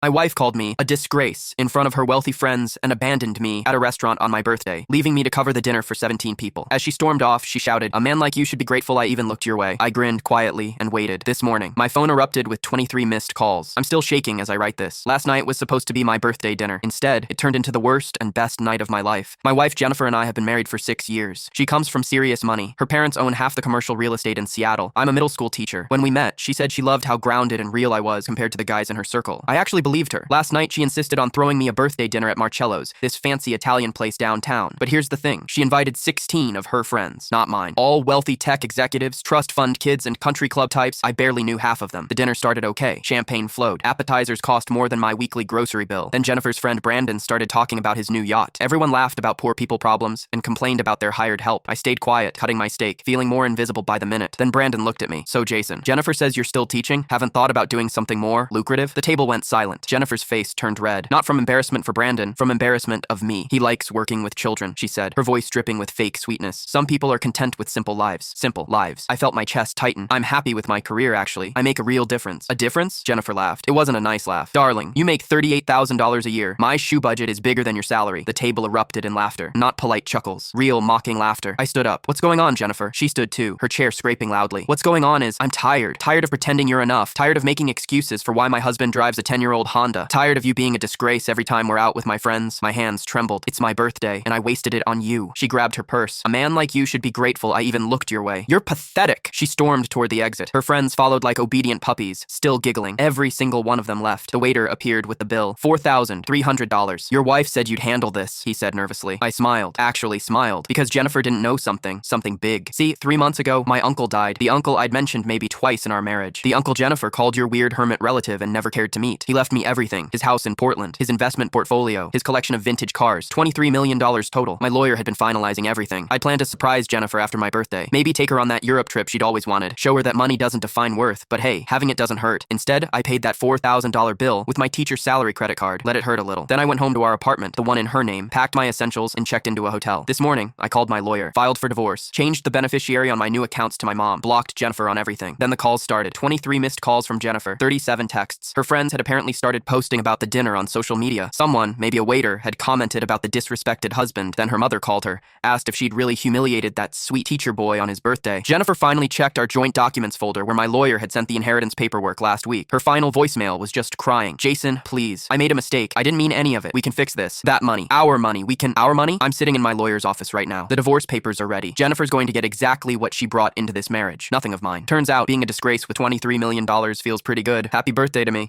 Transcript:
My wife called me a disgrace in front of her wealthy friends and abandoned me at a restaurant on my birthday, leaving me to cover the dinner for 17 people. As she stormed off, she shouted, "A man like you should be grateful I even looked your way." I grinned quietly and waited. This morning, my phone erupted with 23 missed calls. I'm still shaking as I write this. Last night was supposed to be my birthday dinner. Instead, it turned into the worst and best night of my life. My wife Jennifer and I have been married for 6 years. She comes from serious money. Her parents own half the commercial real estate in Seattle. I'm a middle school teacher. When we met, she said she loved how grounded and real I was compared to the guys in her circle. I actually believed her. Last night, she insisted on throwing me a birthday dinner at Marcello's, this fancy Italian place downtown. But here's the thing. She invited 16 of her friends, not mine. All wealthy tech executives, trust fund kids, and country club types. I barely knew half of them. The dinner started okay. Champagne flowed. Appetizers cost more than my weekly grocery bill. Then Jennifer's friend Brandon started talking about his new yacht. Everyone laughed about poor people problems and complained about their hired help. I stayed quiet, cutting my steak, feeling more invisible by the minute. Then Brandon looked at me. "So Jason, Jennifer says you're still teaching? Haven't thought about doing something more lucrative?" The table went silent. Jennifer's face turned red. Not from embarrassment for Brandon, from embarrassment of me. "He likes working with children," she said, her voice dripping with fake sweetness. "Some people are content with simple lives." Simple lives. I felt my chest tighten. "I'm happy with my career, actually. I make a real difference." "A difference?" Jennifer laughed. It wasn't a nice laugh. "Darling, you make $38,000 a year. My shoe budget is bigger than your salary." The table erupted in laughter. Not polite chuckles. Real, mocking laughter. I stood up. "What's going on, Jennifer?" She stood too, her chair scraping loudly. "What's going on is, I'm tired. Tired of pretending you're enough. Tired of making excuses for why my husband drives a 10-year-old Honda. Tired of you being a disgrace every time we're out with my friends." My hands trembled. "It's my birthday, and I wasted it on you." She grabbed her purse. "A man like you should be grateful I even looked your way." "You're pathetic." She stormed toward the exit. Her friends followed like obedient puppies, still giggling. Every single one of them left. The waiter appeared with the bill. $4,300. "Your wife said you'd handle this," he said nervously. I smiled. Actually smiled. Because Jennifer didn't know something. Something big. "See, 3 months ago, my uncle died. The uncle I'd mentioned maybe twice in our marriage. The uncle Jennifer called your weird hermit relative and never cared to meet. He left me everything. His house in Portland. His investment portfolio. His collection of vintage cars. $23 million total. My lawyer had been finalizing everything. I planned to surprise Jennifer after my birthday. Maybe take her on that Europe trip she'd always wanted. Show her that money doesn't define worth. But hey, having it doesn't hurt. Instead, I paid that $4,000 bill with my teacher's salary credit card. Let it hurt a little. Then I went home to our apartment, the one in her name, packed my essentials, and checked into a hotel. This morning, I called my lawyer, filed for divorce, changed the beneficiary on my new accounts to my mom, blocked Jennifer on everything. Then the calls started. 23 missed calls from Jennifer, 37 texts. Her friends had apparently started posting about the dinner on social media. Someone, maybe a waiter, had commented about the disrespected husband. Then her mother called her, asked if she'd really humiliated that sweet teacher boy on his birthday. Jennifer finally checked our joint documents folder where my lawyer had sent the inheritance paperwork last week. Her final voicemail was just crying. "Jason, please. I made a mistake. I didn't mean any of it. We can fix this. That money. Our money. Our money?" I'm sitting in my lawyer's office right now. The divorce papers are ready. Jennifer's going to get exactly what she brought into this marriage. Nothing of mine. Turns out, being a disgrace with $23 million feels pretty good. Happy birthday to me.